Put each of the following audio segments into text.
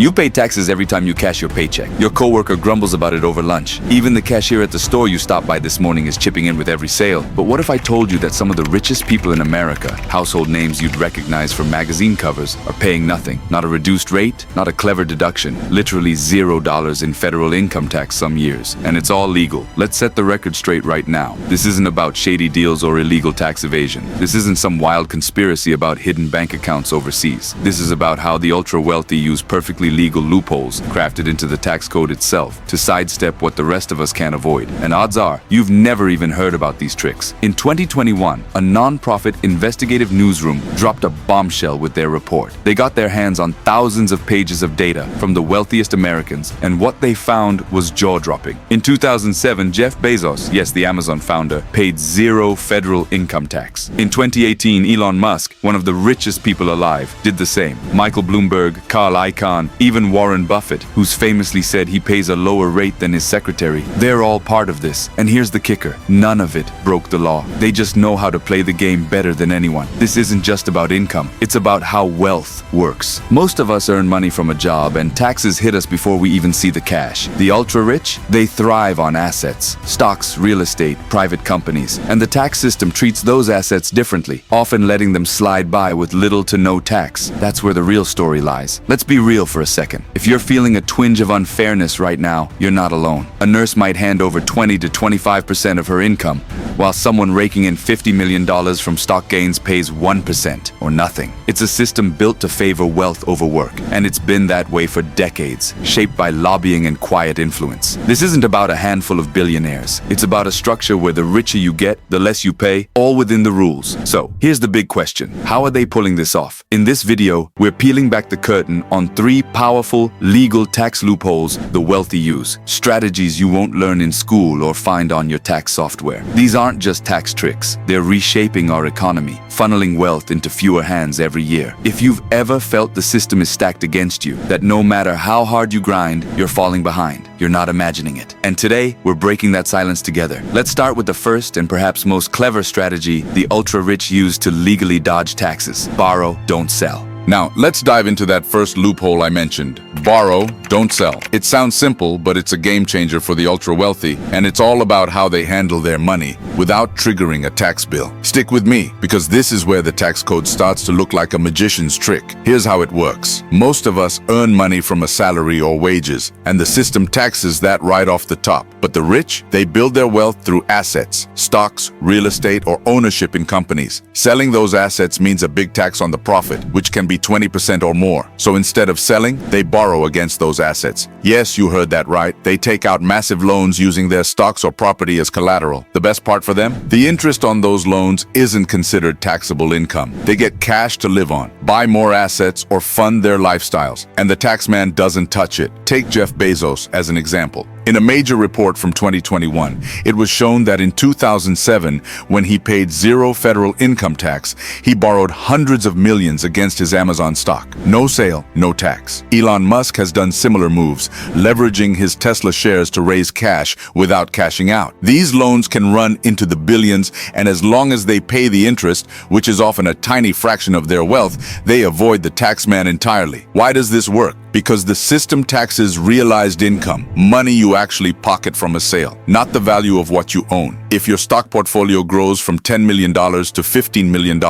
You pay taxes every time you cash your paycheck. Your coworker grumbles about it over lunch. Even the cashier at the store you stopped by this morning is chipping in with every sale. But what if I told you that some of the richest people in America, household names you'd recognize from magazine covers, are paying nothing? Not a reduced rate, not a clever deduction, literally $0 in federal income tax some years. And it's all legal. Let's set the record straight right now. This isn't about shady deals or illegal tax evasion. This isn't some wild conspiracy about hidden bank accounts overseas. This is about how the ultra-wealthy use perfectly legal loopholes crafted into the tax code itself to sidestep what the rest of us can't avoid. And odds are, you've never even heard about these tricks. In 2021, a non-profit investigative newsroom dropped a bombshell with their report. They got their hands on thousands of pages of data from the wealthiest Americans, and what they found was jaw-dropping. In 2007, Jeff Bezos, yes, the Amazon founder, paid zero federal income tax. In 2018, Elon Musk, one of the richest people alive, did the same. Michael Bloomberg, Carl Icahn, even Warren Buffett, who's famously said he pays a lower rate than his secretary. They're all part of this. And here's the kicker. None of it broke the law. They just know how to play the game better than anyone. This isn't just about income. It's about how wealth works. Most of us earn money from a job, and taxes hit us before we even see the cash. The ultra-rich, they thrive on assets. Stocks, real estate, private companies. And the tax system treats those assets differently, often letting them slide by with little to no tax. That's where the real story lies. Let's be real for a second. If you're feeling a twinge of unfairness right now, you're not alone. A nurse might hand over 20 to 25% of her income, while someone raking in $50 million from stock gains pays 1% or nothing. It's a system built to favor wealth over work, and it's been that way for decades, shaped by lobbying and quiet influence. This isn't about a handful of billionaires. It's about a structure where the richer you get, the less you pay, all within the rules. So, here's the big question. How are they pulling this off? In this video, we're peeling back the curtain on 3 powerful, legal tax loopholes the wealthy use. Strategies you won't learn in school or find on your tax software. These aren't just tax tricks. They're reshaping our economy, funneling wealth into fewer hands every year. If you've ever felt the system is stacked against you, that no matter how hard you grind, you're falling behind, you're not imagining it. And today, we're breaking that silence together. Let's start with the first and perhaps most clever strategy the ultra-rich use to legally dodge taxes. Borrow, don't sell. Now, let's dive into that first loophole I mentioned. Borrow, don't sell. It sounds simple, but it's a game changer for the ultra-wealthy, and it's all about how they handle their money without triggering a tax bill. Stick with me, because this is where the tax code starts to look like a magician's trick. Here's how it works. Most of us earn money from a salary or wages, and the system taxes that right off the top. But the rich, they build their wealth through assets, stocks, real estate, or ownership in companies. Selling those assets means a big tax on the profit, which can be 20% or more. So instead of selling, they borrow against those assets. Yes, you heard that right. They take out massive loans using their stocks or property as collateral. The best part for them? The interest on those loans isn't considered taxable income. They get cash to live on, buy more assets, or fund their lifestyles. And the taxman doesn't touch it. Take Jeff Bezos as an example. In a major report from 2021, it was shown that in 2007, when he paid zero federal income tax, he borrowed hundreds of millions against his Amazon stock. No sale, no tax. Elon Musk has done similar moves, leveraging his Tesla shares to raise cash without cashing out. These loans can run into the billions, and as long as they pay the interest, which is often a tiny fraction of their wealth, they avoid the taxman entirely. Why does this work? Because the system taxes realized income, money you actually pocket from a sale, not the value of what you own. If your stock portfolio grows from $10 million to $15 million,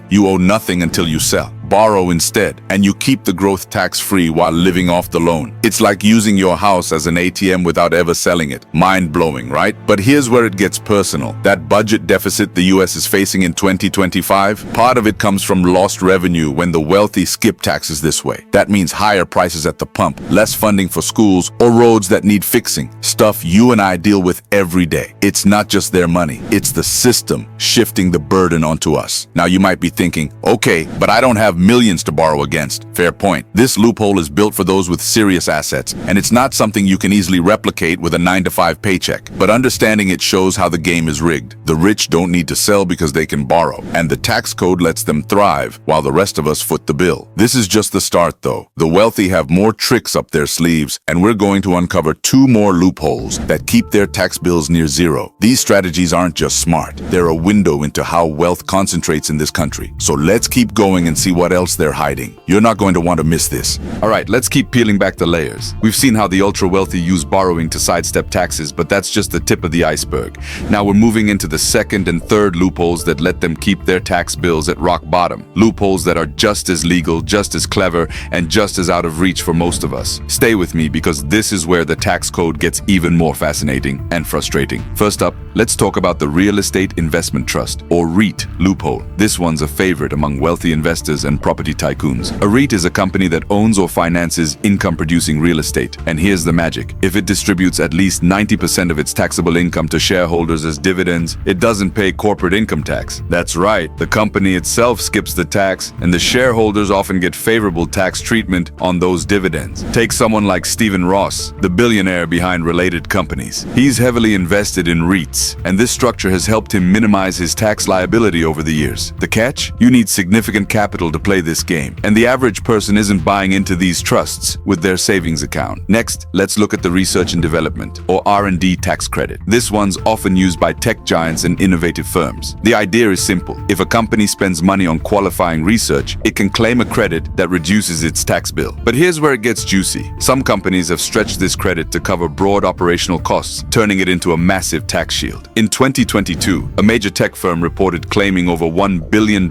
you owe nothing until you sell. Borrow instead, and you keep the growth tax-free while living off the loan. It's like using your house as an ATM without ever selling it. Mind-blowing, right? But here's where it gets personal. That budget deficit the US is facing in 2025, part of it comes from lost revenue when the wealthy skip taxes this way. That means higher prices at the pump, less funding for schools or roads that need fixing, stuff you and I deal with every day. It's not just their money, it's the system shifting the burden onto us. Now you might be thinking, okay, but I don't have millions to borrow against. Fair point. This loophole is built for those with serious assets, and it's not something you can easily replicate with a 9-to-5 paycheck. But understanding it shows how the game is rigged. The rich don't need to sell because they can borrow, and the tax code lets them thrive while the rest of us foot the bill. This is just the start though. The wealthy have more tricks up their sleeves, and we're going to uncover 2 more loopholes that keep their tax bills near zero. These strategies aren't just smart. They're a window into how wealth concentrates in this country. So let's keep going and see what what else they're hiding. You're not going to want to miss this. All right, let's keep peeling back the layers. We've seen how the ultra-wealthy use borrowing to sidestep taxes, but that's just the tip of the iceberg. Now we're moving into the second and third loopholes that let them keep their tax bills at rock bottom. Loopholes that are just as legal, just as clever, and just as out of reach for most of us. Stay with me because this is where the tax code gets even more fascinating and frustrating. First up, let's talk about the Real Estate Investment Trust, or REIT, loophole. This one's a favorite among wealthy investors and property tycoons. A REIT is a company that owns or finances income-producing real estate. And here's the magic. If it distributes at least 90% of its taxable income to shareholders as dividends, it doesn't pay corporate income tax. That's right, the company itself skips the tax, and the shareholders often get favorable tax treatment on those dividends. Take someone like Stephen Ross, the billionaire behind related companies. He's heavily invested in REITs, and this structure has helped him minimize his tax liability over the years. The catch? You need significant capital to play this game, and the average person isn't buying into these trusts with their savings account. Next, let's look at the research and development, or R&D tax credit. This one's often used by tech giants and innovative firms. The idea is simple. If a company spends money on qualifying research, it can claim a credit that reduces its tax bill. But here's where it gets juicy. Some companies have stretched this credit to cover broad operational costs, turning it into a massive tax shield. In 2022, a major tech firm reported claiming over $1 billion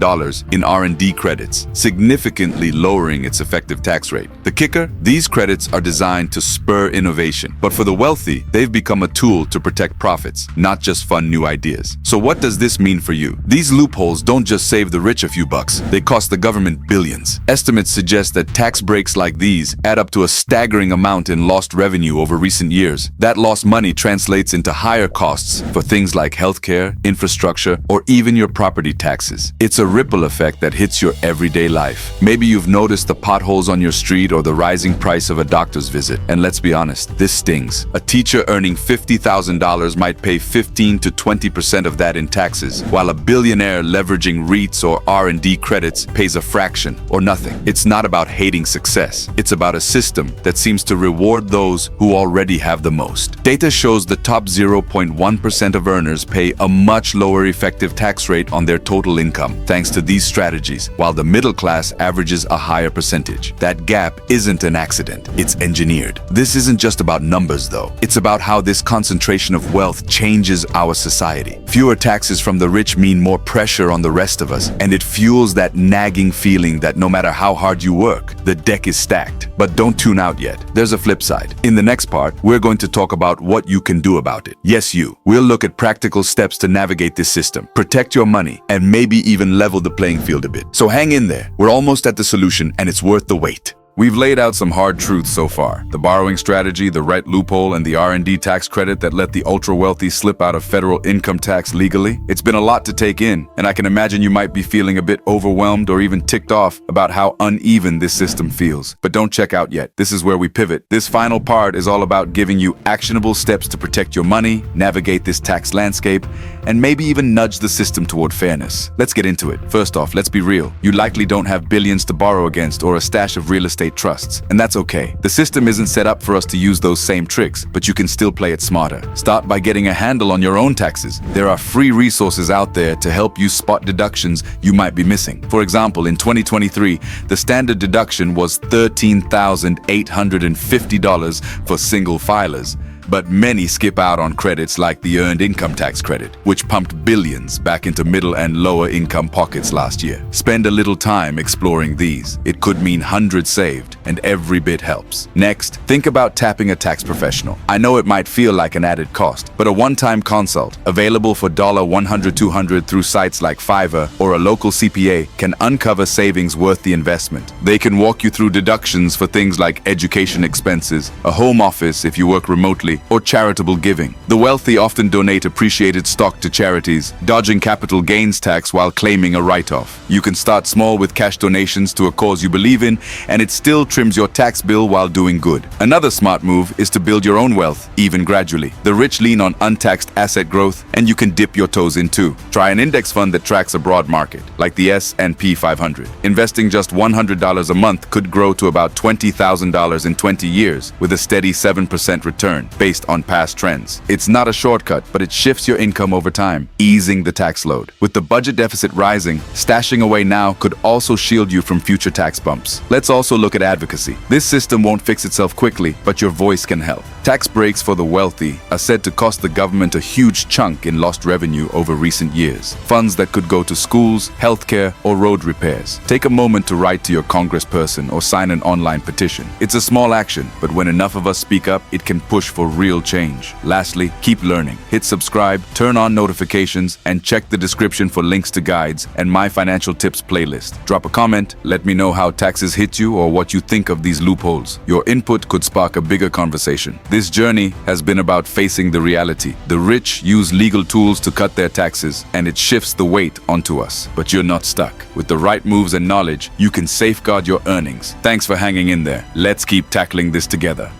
in R&D credits, significantly lowering its effective tax rate. The kicker? These credits are designed to spur innovation. But for the wealthy, they've become a tool to protect profits, not just fund new ideas. So what does this mean for you? These loopholes don't just save the rich a few bucks, they cost the government billions. Estimates suggest that tax breaks like these add up to a staggering amount in lost revenue over recent years. That lost money translates into higher costs for things like healthcare, infrastructure, or even your property taxes. It's a ripple effect that hits your everyday life. Maybe you've noticed the potholes on your street or the rising price of a doctor's visit. And let's be honest, this stings. A teacher earning $50,000 might pay 15 to 20% of that in taxes, while a billionaire leveraging REITs or R&D credits pays a fraction or nothing. It's not about hating success. It's about a system that seems to reward those who already have the most. Data shows the top 0.1% of earners pay a much lower effective tax rate on their total income, thanks to these strategies, while the middle class averages a higher percentage. That gap isn't an accident, it's engineered. This isn't just about numbers though. It's about how this concentration of wealth changes our society. Fewer taxes from the rich mean more pressure on the rest of us, and it fuels that nagging feeling that no matter how hard you work, the deck is stacked. But don't tune out yet. There's a flip side. In the next part, we're going to talk about what you can do about it. Yes, you. We'll look at practical steps to navigate this system, protect your money, and maybe even level the playing field a bit. So hang in there. We're almost at the solution, and it's worth the wait. We've laid out some hard truths so far. The borrowing strategy, the REIT loophole, and the R&D tax credit that let the ultra-wealthy slip out of federal income tax legally. It's been a lot to take in, and I can imagine you might be feeling a bit overwhelmed or even ticked off about how uneven this system feels. But don't check out yet. This is where we pivot. This final part is all about giving you actionable steps to protect your money, navigate this tax landscape, and maybe even nudge the system toward fairness. Let's get into it. First off, let's be real. You likely don't have billions to borrow against or a stash of real estate trusts, and that's okay. The system isn't set up for us to use those same tricks, but you can still play it smarter. Start by getting a handle on your own taxes. There are free resources out there to help you spot deductions you might be missing. For example, in 2023, the standard deduction was $13,850 for single filers. But many skip out on credits like the Earned Income Tax Credit, which pumped billions back into middle and lower income pockets last year. Spend a little time exploring these. It could mean hundreds saved, and every bit helps. Next, think about tapping a tax professional. I know it might feel like an added cost, but a one-time consult, available for $100, $200 through sites like Fiverr or a local CPA, can uncover savings worth the investment. They can walk you through deductions for things like education expenses, a home office if you work remotely, or charitable giving. The wealthy often donate appreciated stock to charities, dodging capital gains tax while claiming a write-off. You can start small with cash donations to a cause you believe in, and it still trims your tax bill while doing good. Another smart move is to build your own wealth, even gradually. The rich lean on untaxed asset growth, and you can dip your toes in too. Try an index fund that tracks a broad market, like the S&P 500. Investing just $100 a month could grow to about $20,000 in 20 years with a steady 7% return, based based on past trends. It's not a shortcut, but it shifts your income over time, easing the tax load. With the budget deficit rising, stashing away now could also shield you from future tax bumps. Let's also look at advocacy. This system won't fix itself quickly, but your voice can help. Tax breaks for the wealthy are said to cost the government a huge chunk in lost revenue over recent years. Funds that could go to schools, healthcare, or road repairs. Take a moment to write to your congressperson or sign an online petition. It's a small action, but when enough of us speak up, it can push for real change. Lastly, keep learning. Hit subscribe, turn on notifications, and check the description for links to guides and my financial tips playlist. Drop a comment, let me know how taxes hit you or what you think of these loopholes. Your input could spark a bigger conversation. This journey has been about facing the reality. The rich use legal tools to cut their taxes, and it shifts the weight onto us. But you're not stuck. With the right moves and knowledge, you can safeguard your earnings. Thanks for hanging in there. Let's keep tackling this together.